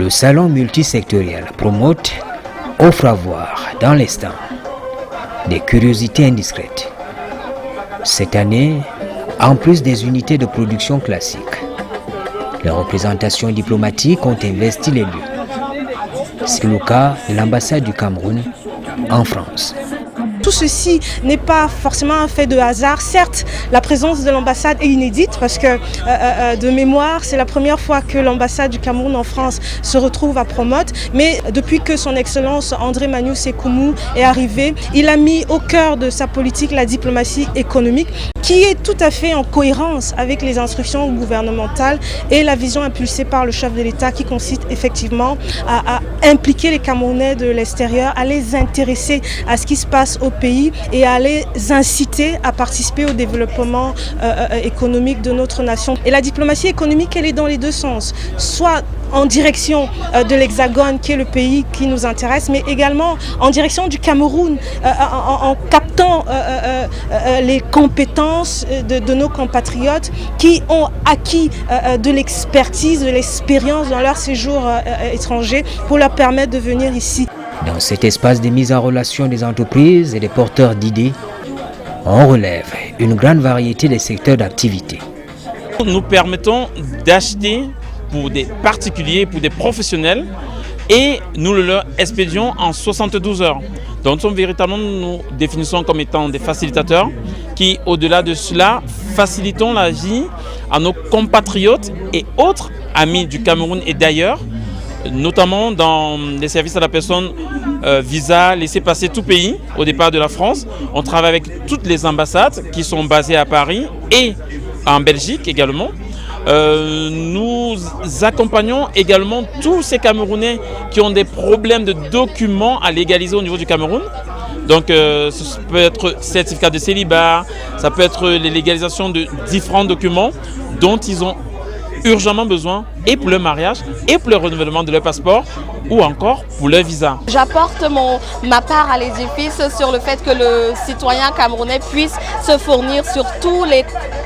Le salon multisectoriel Promote offre à voir dans les stands des curiosités indiscrètes. Cette année, en plus des unités de production classiques, les représentations diplomatiques ont investi les lieux. C'est le cas de l'ambassade du Cameroun en France. Tout ceci n'est pas forcément un fait de hasard. Certes, la présence de l'ambassade est inédite parce que, de mémoire, c'est la première fois que l'ambassade du Cameroun en France se retrouve à Promote. Mais depuis que son Excellence André Maniou Sékoumou est arrivé, il a mis au cœur de sa politique la diplomatie économique qui est tout à fait en cohérence avec les instructions gouvernementales et la vision impulsée par le chef de l'État qui consiste effectivement à impliquer les Camerounais de l'extérieur, à les intéresser à ce qui se passe au pays et à les inciter à participer au développement économique de notre nation. Et la diplomatie économique, elle est dans les deux sens, soit en direction de l'Hexagone qui est le pays qui nous intéresse, mais également en direction du Cameroun, en captant les compétences de nos compatriotes qui ont acquis de l'expertise, de l'expérience dans leur séjour étranger pour leur permettre de venir ici. Dans cet espace de mise en relation des entreprises et des porteurs d'idées, on relève une grande variété des secteurs d'activité. Nous permettons d'acheter pour des particuliers, pour des professionnels, et nous le leur expédions en 72 heures. Donc nous sommes véritablement, nous définissons comme étant des facilitateurs qui, au-delà de cela, facilitons la vie à nos compatriotes et autres amis du Cameroun et d'ailleurs, notamment dans les services à la personne, visa, laisser-passer tout pays au départ de la France. On travaille avec toutes les ambassades qui sont basées à Paris et en Belgique également. Nous accompagnons également tous ces Camerounais qui ont des problèmes de documents à légaliser au niveau du Cameroun. Donc ça peut être certificat de célibat, ça peut être les légalisations de différents documents dont ils ont urgemment besoin et pour le mariage et pour le renouvellement de leur passeport ou encore pour leur visa. J'apporte ma part à l'édifice sur le fait que le citoyen camerounais puisse se fournir sur tous les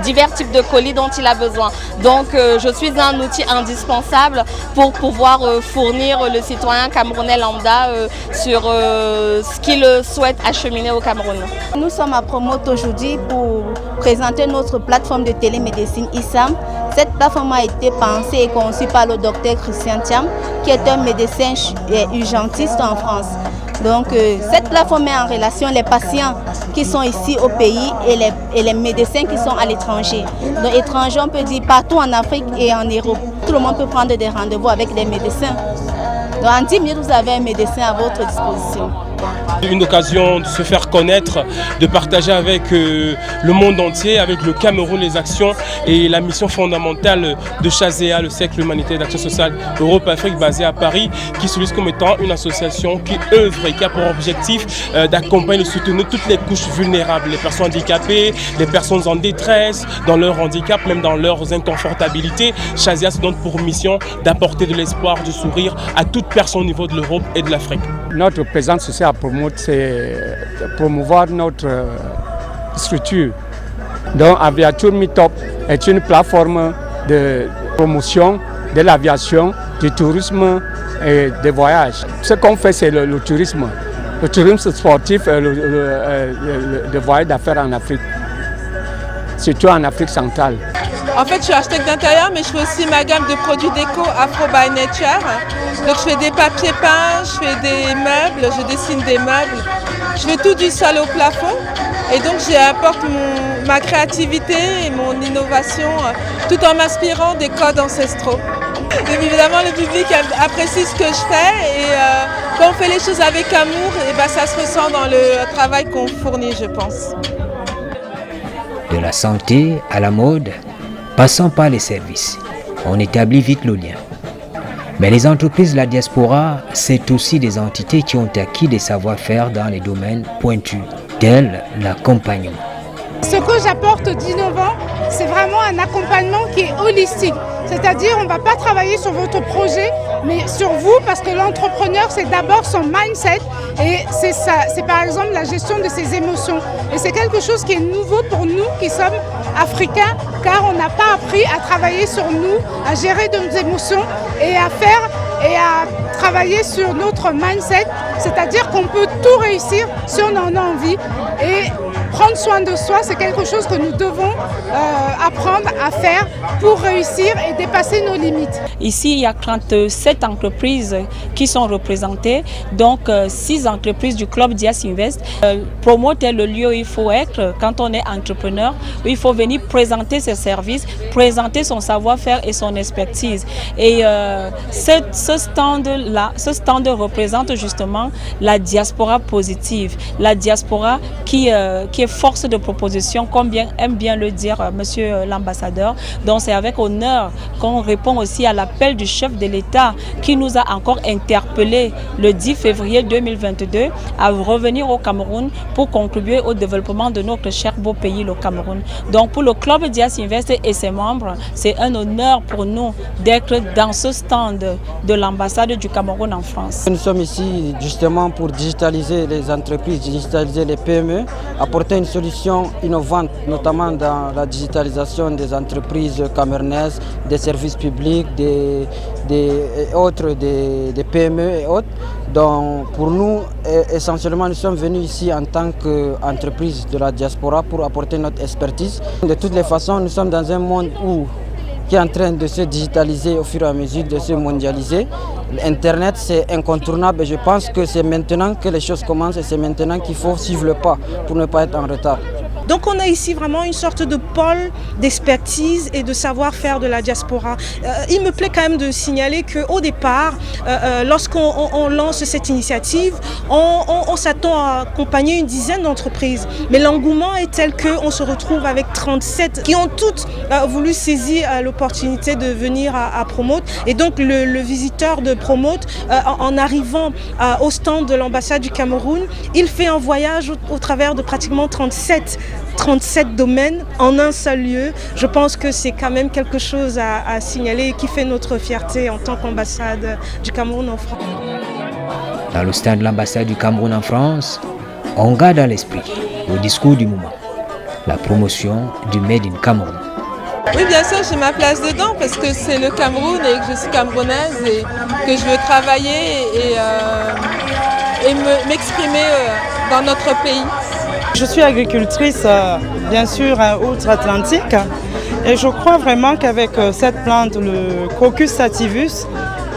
divers types de colis dont il a besoin. Donc je suis un outil indispensable pour pouvoir fournir le citoyen camerounais lambda sur ce qu'il souhaite acheminer au Cameroun. Nous sommes à Promote aujourd'hui pour présenter notre plateforme de télémédecine ISAM. Cette plateforme a été pensée et conçue par le docteur Christian Thiam, qui est un médecin urgentiste en France. Donc cette plateforme met en relation les patients qui sont ici au pays et les médecins qui sont à l'étranger. Donc étrangers, on peut dire partout en Afrique et en Europe. Tout le monde peut prendre des rendez-vous avec des médecins. Donc en 10 minutes, vous avez un médecin à votre disposition. Une occasion de se faire connaître, de partager avec le monde entier, avec le Cameroun, les actions et la mission fondamentale de Chazéa, le cercle humanitaire d'action sociale Europe-Afrique basé à Paris, qui se vise comme étant une association qui œuvre et qui a pour objectif d'accompagner et de soutenir toutes les couches vulnérables, les personnes handicapées, les personnes en détresse, dans leur handicap, même dans leurs inconfortabilités. Chazéa se donne pour mission d'apporter de l'espoir, du sourire à toute personne au niveau de l'Europe et de l'Afrique. Notre présence sociale à Promote, c'est promouvoir notre structure. Donc Aviature Meetup est une plateforme de promotion de l'aviation, du tourisme et des voyages. Ce qu'on fait, c'est le tourisme. Le tourisme sportif et le voyage d'affaires en Afrique, surtout en Afrique centrale. En fait, je suis architecte d'intérieur, mais je fais aussi ma gamme de produits déco Afro by Nature. Donc, je fais des papiers peints, je fais des meubles, je dessine des meubles. Je fais tout du sol au plafond. Et donc, j'apporte ma créativité et mon innovation tout en m'inspirant des codes ancestraux. Et évidemment, le public apprécie ce que je fais. Et quand on fait les choses avec amour, et ben, ça se ressent dans le travail qu'on fournit, je pense. De la santé à la mode, passant par les services, on établit vite le lien. Mais les entreprises de la diaspora, c'est aussi des entités qui ont acquis des savoir-faire dans les domaines pointus, tels l'accompagnement. Ce que j'apporte d'innovant, c'est vraiment un accompagnement qui est holistique. C'est-à-dire, on ne va pas travailler sur votre projet, mais sur vous, parce que l'entrepreneur, c'est d'abord son mindset. Et c'est ça, c'est par exemple la gestion de ses émotions. Et c'est quelque chose qui est nouveau pour nous qui sommes africains, car on n'a pas appris à travailler sur nous, à gérer nos émotions et à faire et à travailler sur notre mindset, c'est-à-dire qu'on peut tout réussir si on en a envie. Et prendre soin de soi, c'est quelque chose que nous devons apprendre à faire pour réussir et dépasser nos limites. Ici, il y a 37 entreprises qui sont représentées, donc 6 entreprises du club Dias Invest. Promote est le lieu où il faut être quand on est entrepreneur, où il faut venir présenter ses services, présenter son savoir-faire et son expertise. Et ce stand-là, ce stand représente justement la diaspora positive, la diaspora qui est force de proposition, comme aime bien le dire monsieur l'ambassadeur. Donc c'est avec honneur qu'on répond aussi à l'appel du chef de l'État qui nous a encore interpellé le 10 février 2022 à revenir au Cameroun pour contribuer au développement de notre cher beau pays, le Cameroun. Donc pour le club Dias Invest et ses membres, c'est un honneur pour nous d'être dans ce stand de l'ambassade du Cameroun en France. Nous sommes ici justement pour digitaliser les entreprises, digitaliser les PME, apporter une solution innovante, notamment dans la digitalisation des entreprises camerounaises, des services publics, des PME et autres. Donc pour nous, essentiellement, nous sommes venus ici en tant qu'entreprise de la diaspora pour apporter notre expertise. De toutes les façons, nous sommes dans un monde qui est en train de se digitaliser au fur et à mesure, de se mondialiser. Internet, c'est incontournable et je pense que c'est maintenant que les choses commencent et c'est maintenant qu'il faut suivre le pas pour ne pas être en retard. Donc on a ici vraiment une sorte de pôle d'expertise et de savoir-faire de la diaspora. Il me plaît quand même de signaler qu'au départ, lorsqu'on lance cette initiative, on s'attend à accompagner une dizaine d'entreprises. Mais l'engouement est tel qu'on se retrouve avec 37 qui ont toutes voulu saisir l'opportunité de venir à Promote. Et donc le visiteur de Promote, en arrivant au stand de l'ambassade du Cameroun, il fait un voyage au travers de pratiquement 37 domaines en un seul lieu. Je pense que c'est quand même quelque chose à signaler et qui fait notre fierté en tant qu'ambassade du Cameroun en France. Dans le stand de l'ambassade du Cameroun en France, on garde à l'esprit le discours du moment, la promotion du Made in Cameroun. Oui, bien sûr, j'ai ma place dedans parce que c'est le Cameroun et que je suis camerounaise et que je veux travailler et m'exprimer dans notre pays. Je suis agricultrice, bien sûr, outre-Atlantique, et je crois vraiment qu'avec cette plante, le Crocus sativus,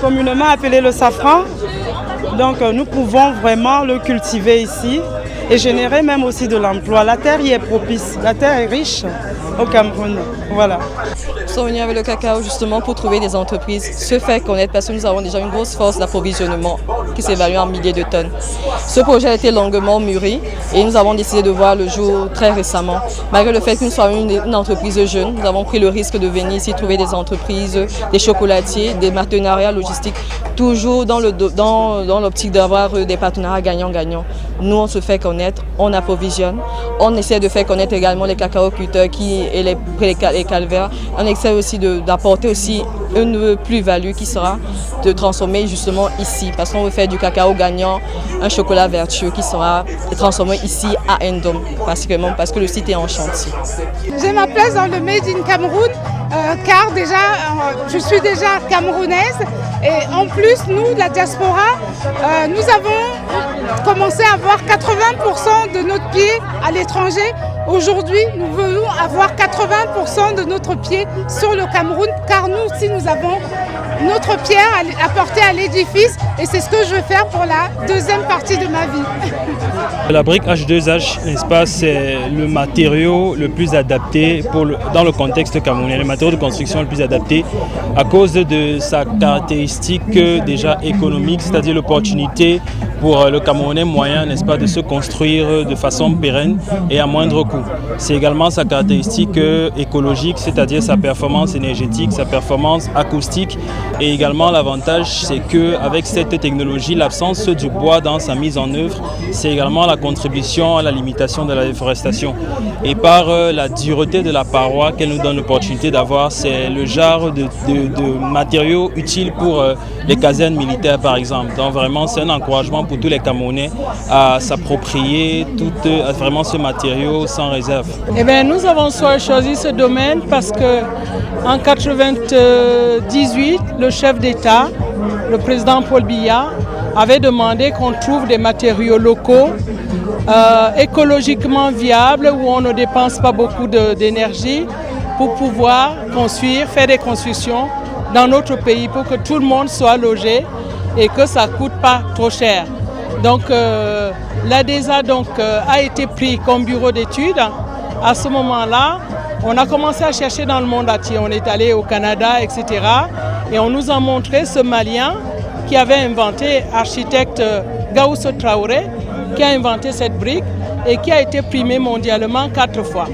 communément appelé le safran, donc nous pouvons vraiment le cultiver ici et générer même aussi de l'emploi. La terre y est propice, la terre est riche au Cameroun. Voilà. Nous sommes venus avec le cacao justement pour trouver des entreprises, se faire connaître parce que nous avons déjà une grosse force d'approvisionnement qui s'évalue en milliers de tonnes. Ce projet a été longuement mûri et nous avons décidé de voir le jour très récemment. Malgré le fait que nous soyons une entreprise jeune, nous avons pris le risque de venir ici trouver des entreprises, des chocolatiers, des partenariats logistiques, toujours dans l'optique d'avoir des partenariats gagnants-gagnants. Nous, on se fait connaître, on approvisionne, on essaie de faire connaître également les cacaoculteurs et les calvaires. On essaie aussi d'apporter aussi une plus-value qui sera de transformer justement ici, parce qu'on veut faire du cacao gagnant, un chocolat vertueux qui sera transformé ici à Ndom, particulièrement parce que le site est en chantier. J'ai ma place dans le Made in Cameroun, car déjà, je suis déjà camerounaise et en plus, nous, la diaspora, nous avons commencé à avoir 80% de notre pied à l'étranger. Aujourd'hui, nous voulons avoir 80% de notre pied sur le Cameroun, car nous aussi, nous avons notre pierre à apporter à l'édifice et c'est ce que je veux faire pour la deuxième partie de ma vie. La brique H2H, n'est-ce pas, c'est le matériau le plus adapté dans le contexte camerounais, le matériau de construction le plus adapté à cause de sa caractéristique déjà économique, c'est-à-dire l'opportunité pour le Camerounais moyen, n'est-ce pas, de se construire de façon pérenne et à moindre coût. C'est également sa caractéristique écologique, c'est-à-dire sa performance énergétique, sa performance acoustique. Et également l'avantage, c'est qu'avec cette technologie, l'absence du bois dans sa mise en œuvre, c'est également la contribution à la limitation de la déforestation. Et par la dureté de la paroi qu'elle nous donne l'opportunité d'avoir, c'est le genre de matériaux utiles pour les casernes militaires par exemple. Donc vraiment, c'est un encouragement pour tous les Camerounais à s'approprier vraiment ce matériau sans réserve. Eh bien, nous avons choisi ce domaine parce qu'en 1998, le chef d'État le président Paul Biya avait demandé qu'on trouve des matériaux locaux écologiquement viables où on ne dépense pas beaucoup d'énergie pour pouvoir construire, faire des constructions dans notre pays pour que tout le monde soit logé et que ça ne coûte pas trop cher. Donc l'ADESA a été pris comme bureau d'études. À ce moment-là, on a commencé à chercher dans le monde entier. On est allé au Canada, etc. Et on nous a montré ce Malien qui avait inventé, architecte Gaousso Traoré, qui a inventé cette brique et qui a été primé mondialement 4 fois.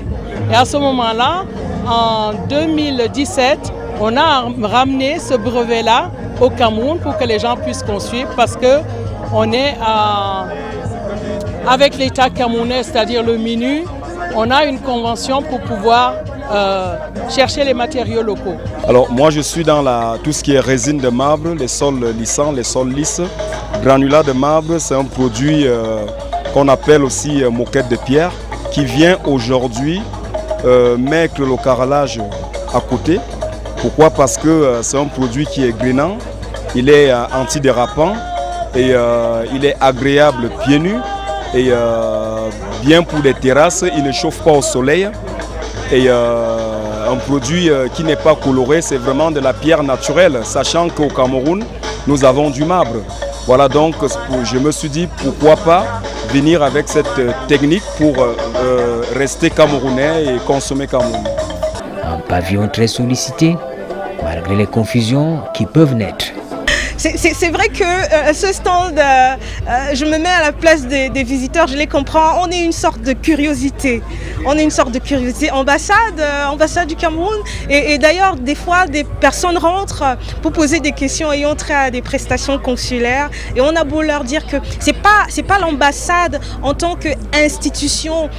Et à ce moment-là, en 2017, on a ramené ce brevet-là au Cameroun pour que les gens puissent construire parce qu'on est avec l'État camerounais, c'est-à-dire le MINU, on a une convention pour pouvoir chercher les matériaux locaux. Alors moi je suis dans tout ce qui est résine de marbre, les sols lissants, les sols lisses. Granulat de marbre, c'est un produit qu'on appelle aussi moquette de pierre qui vient aujourd'hui mettre le carrelage à côté. Pourquoi? Parce que c'est un produit qui est grinant, il est antidérapant et il est agréable pieds nus et bien pour les terrasses, il ne chauffe pas au soleil. Et un produit qui n'est pas coloré, c'est vraiment de la pierre naturelle, sachant qu'au Cameroun, nous avons du marbre. Voilà, donc je me suis dit pourquoi pas venir avec cette technique pour rester camerounais et consommer camerounais. Un pavillon très sollicité, malgré les confusions qui peuvent naître. C'est vrai que ce stand, je me mets à la place des visiteurs, je les comprends, on est une sorte de curiosité. On est une sorte de curiosité. Ambassade du Cameroun. Et d'ailleurs, des fois, des personnes rentrent pour poser des questions ayant trait à des prestations consulaires. Et on a beau leur dire que c'est pas l'ambassade en tant qu'institution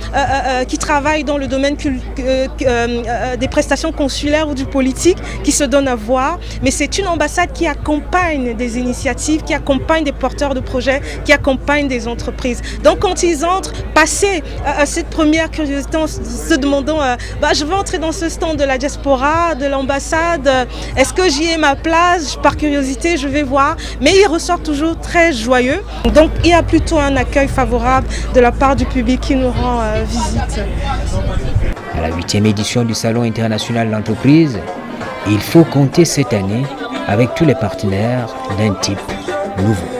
qui travaille dans le domaine des prestations consulaires ou du politique qui se donne à voir, mais c'est une ambassade qui accompagne des initiatives, qui accompagnent des porteurs de projets, qui accompagnent des entreprises. Donc quand ils entrent, passer cette première curiosité en se demandant je veux entrer dans ce stand de la diaspora, de l'ambassade, est-ce que j'y ai ma place? Par curiosité, je vais voir. Mais ils ressortent toujours très joyeux. Donc il y a plutôt un accueil favorable de la part du public qui nous rend visite. À la 8e édition du Salon international de l'entreprise, il faut compter cette année avec tous les partenaires d'un type nouveau.